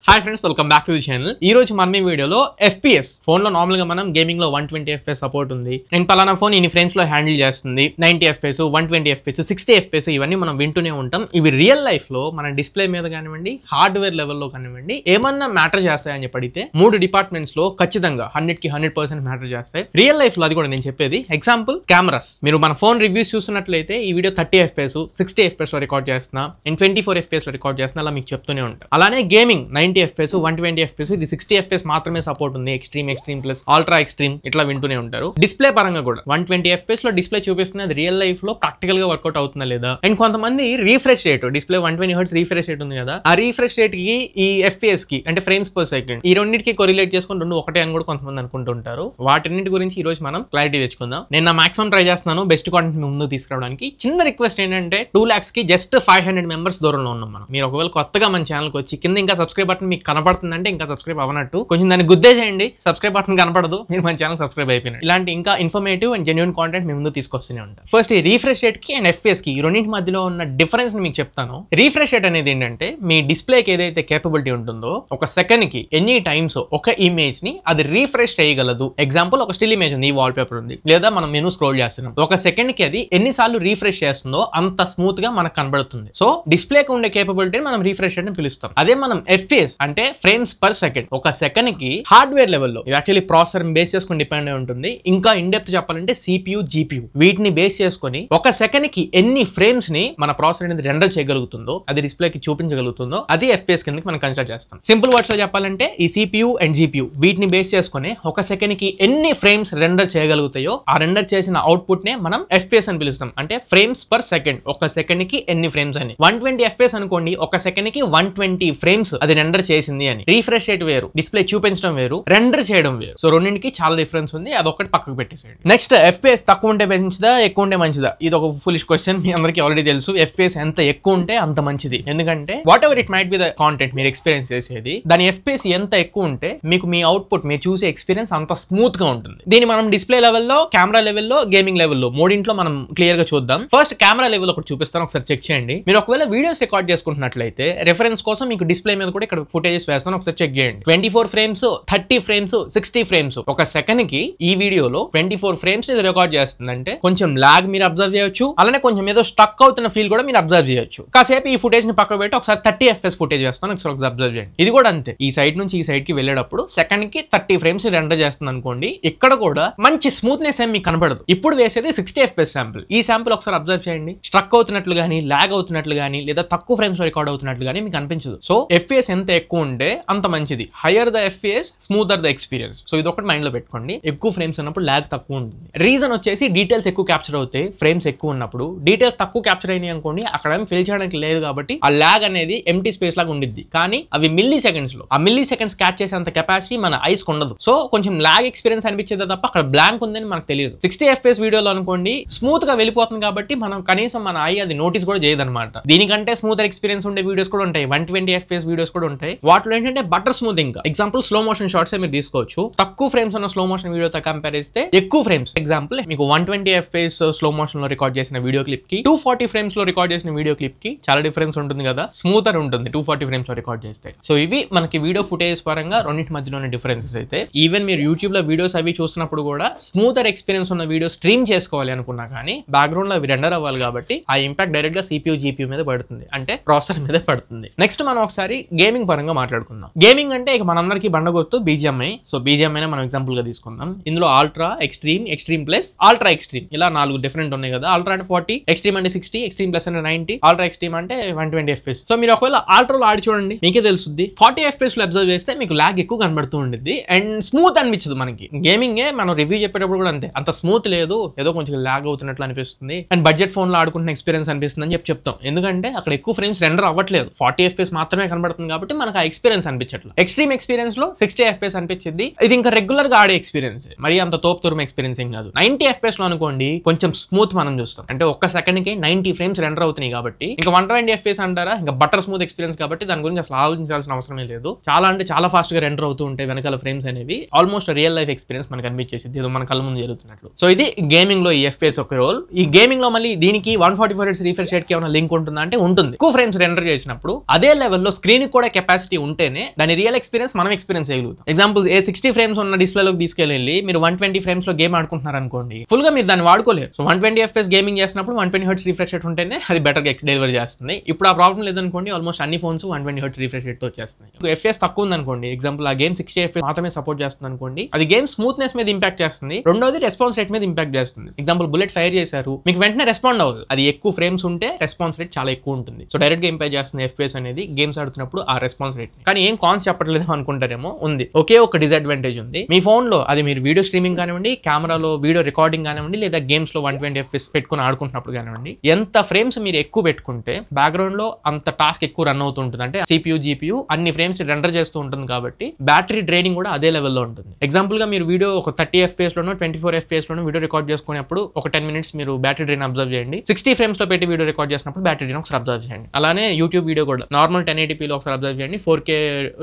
Hi friends, welcome back to the channel. ఈ రోజు మన ఈ వీడియోలో FPS ఫోన్ లో నార్మల్ గా మనం గేమింగ్ లో 120 FPS సపోర్ట్ ఉంది. నేను పలానా ఫోన్ ఇన్ని ఫ్రేమ్స్ లో హ్యాండిల్ చేస్తుంది, 90 FPS, 120 FPS, 60 FPS ఇవన్నీ మనం వింటూనే ఉంటాం. ఇవి రియల్ లైఫ్ లో మన డిస్ప్లే మీద కానివ్వండి, హార్డ్వేర్ లెవెల్లో కానివ్వండి ఏమన్నా మ్యాటర్ చేస్తాయని చెప్పి అడిగితే 3 డిపార్ట్మెంట్స్ లో ఖచ్చితంగా 100కి 100% మ్యాటర్ చేస్తాయి. రియల్ లైఫ్ లో అది కూడా నేను చెప్పేది. Example cameras. మీరు మన ఫోన్ రివ్యూస్ చూస్తున్నట్లయితే ఈ వీడియో 30 FPS, 60 FPS లో రికార్డ్ చేస్తున్నా, నేను 24 FPS లో రికార్డ్ చేస్తున్నా, అలా మీకు చెప్తూనే ఉంటాను. అలానే గేమింగ్ 90 FPS, 120 FPS, ఇది 60 FPS మాత్రమే సపోర్ట్ ఉంది. ఎక్స్ట్రీమ్ ప్లస్ అల్ట్రా ఎక్స్ట్రీమ్ ఇట్లా వింటూనే ఉంటారు. డిస్ప్లే పరంగా కూడా 120 FPS లో డిస్ప్లే చూపిస్తుంది. అది రియల్ లైఫ్ లో ప్రాక్టికల్ గా వర్కౌట్ అవుతుందా లేదా. అండ్ కొంతమంది refresh rate, display 120 Hz refresh rate ఉంది కదా, ఆ రీఫ్రెష్ రేట్ కి ఈ FPS కి అంటే ఫ్రేమ్స్ పర్ సెకండ్ ఈ రెండింటికి కొరిలేట్ చేసుకుని రెండు ఒకటే అని కూడా కొంతమంది అనుకుంటుంటారు. వాటిన్నిటి గురించి ఈ రోజు మనం క్లారిటీ తెచ్చుకుందాం. నేను నా మాక్సిమం ట్రై చేస్తున్నాను బెస్ట్ కాంటెంట్ ముందు తీసుకురావడానికి. చిన్న రిక్వెస్ట్ ఏంటంటే 2 lakhs కి జస్ట్ 500 మెంబర్స్ దూరంలో ఉన్నాం మనం. మీరు ఒకవేళ కొత్తగా మన ఛానల్కి వచ్చి కింద ఇంకా సబ్స్క్రైబ్ బటన్ మీకు కనపడుతుందంటే ఇంకా సబ్స్క్రైబ్ అవ్వనట్టు, కొంచెం దాన్ని గుద్దేసేయండి. సబ్స్క్రైబ్ బటన్ కనపడదు, మీరు మన ఛానల్ సబ్స్క్రైబ్ అయిపోయినారు. ఇలాంటి ఇంకా ఇన్ఫర్మేటివ్ అండ్ జెన్యూన్ కాంటెంట్ మీ ముందు తీసుకొస్తూనే ఉంటాం. ఫస్ట్ ఈ రీఫ్రెష్ రేట్ కి అండ్ FPS కి ఈ రెండింటి మధ్యలో ఉన్న డిఫరెన్స్ ని మీకు చెప్తాను. రీఫ్రెష్ రేట్ అనేది ఏంటంటే మీ డిస్ప్లేకి ఏదైతే కేపబిలిటీ ఉంటుందో ఒక సెకండ్ కి ఎన్ని టైమ్స్ ఒక ఇమేజ్ ని అది రీఫ్రెష్ చేయగలదు. ఎగ్జాంపుల్ ఒక స్టిల్ ఇమేజ్ ఉంది, ఈ వాల్ పేపర్ ఉంది, లేదా మనం మెనూ స్క్రోల్ చేస్తున్నాం, ఒక సెకండ్ కి అది ఎన్నిసార్లు రీఫ్రెష్ చేస్తుందో అంత స్మూత్ గా మనకు కనబడుతుంది. సో డిస్ప్లేకి ఉండే కేపబిలిటీని మనం రీఫ్రెష్ రేట్ అని పిలుస్తాం. అదే మనం FPS అంటే ఫ్రేమ్స్ పర్ సెకండ్, ఒక సెకండ్ కి హార్డ్వేర్ లెవెల్లో ఇది యాక్చువల్లీ ప్రాసెసర్ బేస్ చేసుకుని డిపెండ్ అయి ఉంటుంది. ఇంకా ఇన్ డెప్త్ చెప్పాలంటే CPU, GPU వీటిని బేస్ చేసుకుని ఒక సెకండ్ కి ఎన్ని ఫ్రేమ్స్ ని మన ప్రాసెసర్ అనేది రెండర్ చేయగలుగుతుందో, అది డిస్ప్లే కి చూపించగలుగుతుందో అది FPS కిందకి మనం కన్సిడర్ చేస్తాం. సింపుల్ వర్డ్స్ లో చెప్పాలంటే ఈ CPU అండ్ GPU వీటిని బేస్ చేసుకుని ఒక సెకండ్ కి ఎన్ని ఫ్రేమ్స్ రెండర్ చేయగలుగుతాయో ఆ రెండర్ చేసిన అవుట్పుట్ నే మనం FPS అని పిలుస్తాం. అంటే ఫ్రేమ్స్ పర్ సెకండ్, ఒక సెకండ్ కి ఎన్ని ఫ్రేమ్స్ అని. 120 FPS అనుకోండి, ఒక సెకండ్ కి 120 ఫ్రేమ్స్ అది రెండర్ చేసింది అని. రీఫ్రెష్ రేట్ వేరు, డిస్ప్లే చూపించడం వేరు, రెండర్ చేయడం వేరు. సో రెండింటికి చాలా డిఫరెన్స్ ఉంది. అదొకటి పక్కకు పెట్టేసేయండి. నెక్స్ట్ FPS తక్కువ ఉంటే మంచిదా, ఎక్కువ ఉంటే మంచిదా? ఇది ఒక ఫులిష్ క్వశ్చన్. మీ అందరికీ ఆల్రెడీ తెలుసు. FPS ఎంత ఎక్కువ ఉంటే అంత మంచిది. ఎందుకంటే what ever it might be the content మీరు ఎక్స్పీరియన్స్ చేసేది, దాని FPS ఎంత ఎక్కువ ఉంటే మీకు మీ అవుట్పుట్, మీరు చూసే ఎక్స్పీరియన్స్ అంత స్మూత్ గా ఉంటుంది. దీన్ని మనం డిస్ప్లే లెవెల్లో, కెమెరా లెవెల్లో, గేమింగ్ లెవెల్లో మూడింట్లో మనం క్లియర్ గా చూద్దాం. ఫస్ట్ కెమెరా లెవెల్ ఒకటి చూపిస్తాను, ఒకసారి చెక్ చేయండి. మీరు ఒకవేళ వీడియోస్ రికార్డ్ చేసుకుంటున్నట్లయితే రెఫరెన్స్ కోసం మీకు డిస్ప్లే మీద కూడా ఇక్కడ ఫుటేజెస్ వేస్తాను, ఒకసారి చెక్ చేయండి. 24 ఫ్రేమ్స్, 30 ఫ్రేమ్స్, 60 ఫ్రేమ్స్ ఒక సెకండ్ కి ఈ వీడియోలో 24 ఫ్రేమ్స్ ఇది రికార్డ్ చేస్తుందంటే కొంచెం లాగ్ మీరు అబ్జర్వ్ చేయొచ్చు. అలానే కొంచెం ఏదో స్టక్ అవుతున్న ఫీల్ కూడా మీరు అబ్జర్వ్ చేయొచ్చు. కాసేపు ఈ ఫుటేజ్ ని పక్కకు పెట్టి ఒకసారి 30 FPS ఫుటేజ్ వేస్తాను, ఒకసారి అబ్జర్వ్ చేయండి. ఇది కూడా అంతే. ఈ సైడ్ నుంచి ఈ సైడ్ కి వెళ్ళేటప్పుడు సెకండ్ కి 30 ఫ్రేమ్స్ రెండర్ చేస్తుంది అనుకోండి, ఇక్కడ కూడా మంచి స్మూత్నెస్ ఏం మీకు కనపడదు. ఇప్పుడు వేసేది 60 FPS శాంపుల్. ఈ శాంపుల్ ఒకసారి అబ్జర్వ్ చేయండి. స్ట్రక్ అవుతున్నట్లు గానీ, లాగ్ అవుతున్నట్లు గానీ, లేదా తక్కువ ఫ్రేమ్స్ లో రికార్డ్ అవుతున్నట్లు గానీ మీకు అనిపించదు. సో FPS ఎంత ఎక్కువ ఉంటే అంత మంచిది. Hire the FPS, smoother the experience. So ఇది ఒకటి మైండ్ లో పెట్టుకోండి. ఎక్కువ ఫ్రేమ్స్ ఉన్నప్పుడు లాగ్ తక్కువ ఉంటుంది. రీజన్ వచ్చేసి డీటెయిల్స్ ఎక్కువ క్యాప్చర్ అవుతాయి. ఫ్రేమ్స్ ఎక్కువ ఉన్నప్పుడు డీటెయిల్స్ తక్కువ క్యాప్చర్ అయినాయి అనుకోండి, అక్కడ ఏం ఫిల్ చేయడానికి లేదు కాబట్టి ఆ లాగ్ అనేది ఎంటీ స్పేస్ లాగా ఉండిద్ది. కానీ అవి మిల్లీ సెకండ్స్ లో, ఆ మిల్లీ సెకండ్స్ క్యాచ్ చేసేంత కెపాసిటీ మన ఐస్ ఉండదు. సో కొంచెం లాగ్ ఎక్స్పీరియన్స్ అనిపించేది తప్ప అక్కడ బ్లాంక్ ఉందని మనకు తెలియదు. 60 FPS వీడియోలో అనుకోండి స్మూత్ గా వెళ్ళిపోతుంది కాబట్టి మనం కనీసం మన ఐ అది నోటీస్ కూడా చేయదన్నమాట. దీనికంటే స్మూతర్ ఎక్స్పీరియన్స్ ఉండే వీడియోస్ కూడా ఉంటాయి, 120 FPS వీడియోస్ కూడా ఉంటాయి. వాటిలో ఏంటంటే బటర్ స్మూత్. ఇంకా ఎగ్జాంపుల్ స్లో మోషన్ షార్ట్స్ మీరు తీసుకోవచ్చు. తక్కువ ఫ్రేమ్స్ ఉన్న స్లో మోషన్ వీడియోతో కంపేర్ చేస్తే ఎక్కువ ఫ్రేమ్స్, ఎగ్జాంపుల్ మీకు 120 FPS స్లో మోషన్ లో రికార్డ్ చేసిన వీడియో క్లిప్ కి 240 ఫ్రేమ్స్ లో రికార్డ్ చేసిన వీడియో క్లిప్ కి చాలా డిఫరెన్స్ ఉంటుంది కదా. స్మూతర్ ఉంటుంది 240 ఫ్రేమ్స్ లో రికార్డ్ చేస్తే. సో ఇవి మనకి వీడియో ఫుటేజ్ పరంగా రెండింటి మధ్యలోనే డిఫరెన్సెస్. అయితే ఈవెన్ మీరు యూట్యూబ్ లో వీడియోస్ అవి చూసినప్పుడు కూడా స్మూతర్ ఎక్స్పీరియన్స్ ఉన్న వీడియో స్ట్రీమ్ చేసుకోవాలి అనుకున్నా కానీ బ్యాక్గ్రౌండ్ లో అవి రెండర్ అవ్వాలి కాబట్టి ఆ ఇంపాక్ట్ డైరెక్ట్ గా CPU, GPU మీద పడుతుంది, అంటే ప్రాసెసర్ మీద పడుతుంది. నెక్స్ట్ మనం ఒకసారి గేమింగ్ పరంగా మాట్లాడుకుందాం. గేమింగ్ అంటే ఇక మనందరికీ బండ గుర్తు BGMI. సో BGMI మనం ఎగ్జాంపుల్ గా తీసుకుందాం. ఇందులో ultra, extreme plus, ultra extreme ఇలా 4 డిఫరెంట్ ఉన్నాయి కదా. అల్ట్రా అంటే 40, ఎక్స్ట్రీమ్ అంటే 60, ఎక్స్ట్రీమ్ ప్లస్ అంటే 90, అల్ట్రా ఎక్స్ట్రీమ్ అంటే 120 FPS. సో మీరు ఒకవేళ అల్ట్రాలో ఆడి చూడండి, మీకే తెలుస్తుంది. 40 FPS లో అబ్జర్వ్ చేస్తే మీకు లాగ్ ఎక్కువ కనబడుతూ ఉంటుంది అండ్ స్మూత్ అనిపించదు మనకి. గేమింగ్ మనం రివ్యూ చెప్పేటప్పుడు కూడా అంతే, అంత స్మూత్ లేదు, ఏదో కొంచెం లాగ్ అవుతున్నట్లు అనిపిస్తుంది అండ్ బడ్జెట్ ఫోన్ లో ఆడుకుంటున్న ఎక్స్పీరియన్స్ అనిపిస్తుంది అని చెప్తాం. ఎందుకంటే అక్కడ ఎక్కువ ఫ్రేమ్స్ రెండర్ అవ్వట్లేదు, 40 FPS మాత్రమే కనబడుతుంది కాబట్టి మనకు ఆ ఎక్స్పీరియన్స్ అనిపించట్లేదు. ఎక్స్ట్రీమ్ ఎక్స్పీరియన్స్ లో 60 FPS అనిపించింది. ఇది ఇంకా రెగ్యులర్ గా ఆడే ఎక్స్పీరియన్స్, మరి అంత తోపు తురుము ఎక్స్పీరియన్స్ ఏం కాదు. 90 FPS లో అనుకోండి కొంచెం స్మూత్ మనం చూస్తాం, అంటే ఒక్క సెకండ్ కి 90 ఫ్రేమ్స్ రెండర్ అవుతున్నాయి కాబట్టి. ఇంకా 120 FPS అంటారా, ఇంకా బటర్ స్మూత్ ఎక్స్పీరియన్స్ కాబట్టి దాని గురించి అసలు ఆలోచించాల్సిన అవసరమే లేదు. చాలా అంటే చాలా ఫాస్ట్ గా రెండర్ అవుతూ ఉంటాయి వెనకాల ఫ్రేమ్స్ అనేవి. ఆల్మోస్ట్ రియల్ లైఫ్ ఎక్స్పీరియన్స్ మనకు అనిపించేసి ఏదో మన కళ్ళ ముందు జరుగుతున్నట్లు. సో ఇది గేమింగ్ లో ఈ FPS ఒక రోల్. ఈ గేమింగ్ లో మళ్ళీ దీనికి 144 Hz రీఫ్రెష్ రేట్ కి ఏమైనా లింక్ ఉంటుందా అంటే ఉంటుంది. ఎక్కువ ఫ్రేమ్స్ రెండర్ చేసినప్పుడు అదే లెవెల్లో స్క్రీన్ కూడా కెపాసిటీ కెపాసిటీ ఉంటేనే దాని రియల్ ఎక్స్పీరియన్స్ మనం ఎక్స్పీరియన్స్ చేయగలుగుతాం. ఎగ్జాంపుల్ 60 ఫ్రేమ్స్ ఉన్న డిస్ప్లేలోకి తీసుకెళ్ళి మీరు 120 ఫ్రేమ్స్ లో గేమ్ ఆడుకుంటున్నారు అనుకోండి, ఫుల్ గా మీరు దాన్ని వాడుకోలేరు. సో 120 FPS గేమింగ్ చేసినప్పుడు 120 Hz రిఫ్రెష్ రేట్ ఉంటేనే అది బెటర్ గా డెలివర్ చేస్తుంది. ఇప్పుడు ఆ ప్రాబ్లం లేదనుకోండి, ఆల్మోస్ట్ అన్ని ఫోన్స్ 120 Hz రిఫ్రెష్ రేట్ తో వచ్చేస్తున్నాయి. FPS తక్కువ ఉందనుకోండి, ఎగ్జాంపుల్ ఆ గేమ్ 60 FPS మాత్రమే సపోర్ట్ చేస్తుంది అనుకోండి, అది గేమ్ స్మూత్నెస్ మీద ఇంపాక్ట్ చేస్తుంది. రెండోది రెస్పాన్స్ రేట్ మీద ఇంపాక్ట్ చేస్తుంది. ఎగ్జాంపుల్ బుల్లెట్ ఫైర్ చేశారు, మీకు వెంటనే రెస్పాండ్ అవ్వదు. అది ఎక్కువ ఫ్రేమ్స్ ఉంటే రెస్పాన్స్ రేట్ చాలా ఎక్కువ ఉంటుంది. సో డైరెక్ట్ గా ఇంపాక్ట్ చేస్తుంది FPS అనేది గేమ్స్ ఆడుతున్నప్పుడు ఆ రెస్పాన్స్ రేట్. కానీ ఏం కాన్స్ చెప్పట్లేదు అనుకుంటారేమో, ఉంది. ఒకే ఒక డిసడ్వాంటేజ్ ఉంది. మీ ఫోన్ లో అది మీరు వీడియో స్ట్రీమింగ్ కానివ్వండి, కెమెరాలో వీడియో రికార్డింగ్ కానివ్వండి, లేదా గేమ్స్ లో 120 FPS పెట్టుకుని ఆడుకుంటున్నప్పుడు కానివ్వండి, ఎంత ఫ్రేమ్స్ మీరు ఎక్కువ పెట్టుకుంటే బ్యాక్గ్రౌండ్ లో అంత టాస్క్ ఎక్కువ రన్ అవుతుంటుంది. అంటే CPU GPU అన్ని ఫ్రేమ్స్ రెండర్ చేస్తూ ఉంటుంది కాబట్టి బ్యాటరీ డ్రైనింగ్ కూడా అదే లెవెల్లో ఉంటుంది. ఎగ్జాంపుల్ గా మీరు వీడియో ఒక 30 FPS లోనో 24 FPS లోనో వీడియో రికార్డ్ చేసుకునేప్పుడు ఒక 10 minutes మీరు బ్యాటరీ డ్రైన్ అబ్జర్వ్ చేయండి. 60 ఫ్రేమ్స్ లో పెట్టి వీడియో రికార్డ్ చేసినప్పుడు బ్యాటరీ డ్రైన్ ఒకసారి అబ్జర్వ్ చేయండి. అలానే యూట్యూబ్ వీడియో కూడా నార్మల్ 1080p లో ఒకసారి అబ్జర్వ్ చేయండి, 4K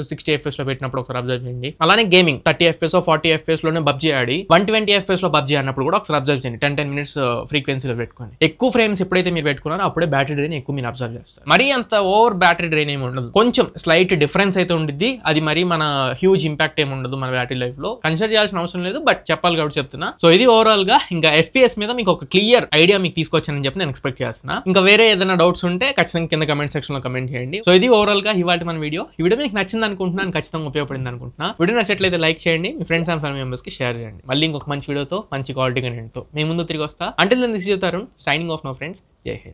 60 FPS లో పెట్టినప్పుడు ఒకసారి అబ్జర్వ్ చేయండి. అలానే గేమింగ్ 30 FPS 40 FPS లోనే పబ్జీ ఆడి 120 FPS లో పబ్జీ ఆడినప్పుడు కూడా ఒకసారి అబ్జర్వ్ చేయండి. 10 minutes ఫ్రీక్వెన్సీలో పెట్టుకోండి. ఎక్కువ ఫ్రేమ్స్ ఎప్పుడైతే మీరు పెట్టుకున్నారో అప్పుడే బ్యాటరీ డ్రైన్ ఎక్కువ మీరు అబ్జర్వ్ చేస్తారు. మరీ అంత ఓవర్ బ్యాటరీ డ్రైన్ ఏమి ఉండదు, కొంచెం స్లైట్ డిఫరెన్స్ అయితే ఉండిద్ది. అది మరి మన హ్యూజ్ ఇంపాక్ట్ ఏమి ఉండదు మన బ్యాటరీ లైఫ్ లో. కన్సిడర్ చేయాల్సిన అవసరం లేదు, బట్ చెప్పాలి కాబట్టి చెప్తున్నా. సో ఇది ఓవరాల్ గా ఇంకా FPS మీద మీకు ఒక క్లియర్ ఐడియా మీకు తీసుకొచ్చానని చెప్పి నేను ఎక్స్పెక్ట్ చేస్తున్నా. ఇంకా వేరే ఏదైనా డౌట్స్ ఉంటే ఖచ్చితంగా కింద కమెంట్ సెక్షన్ లో కమెంట్ చేయండి. సో ఇది ఓవరాల్ గా ఇవాళ మన వీడియో. ఈ వీడియో మీకు నచ్చింది అనుకుంటున్నాను, ఖచ్చితంగా ఉపయోగపడింది అనుకుంటున్నా. వీడియో నచ్చట్లయితే లైక్ చేయండి, మీ ఫ్రెండ్స్ అండ్ ఫ్యామిలీ మెంబర్స్ కి షేర్ చేయండి. మళ్ళీ ఇంకొక మంచి వీడియోతో మంచి క్వాలిటీ కంటెంట్ తో మీ ముందు తిరిగి వస్తా. Until then this is your Tarun signing off my friends. Jai Hind.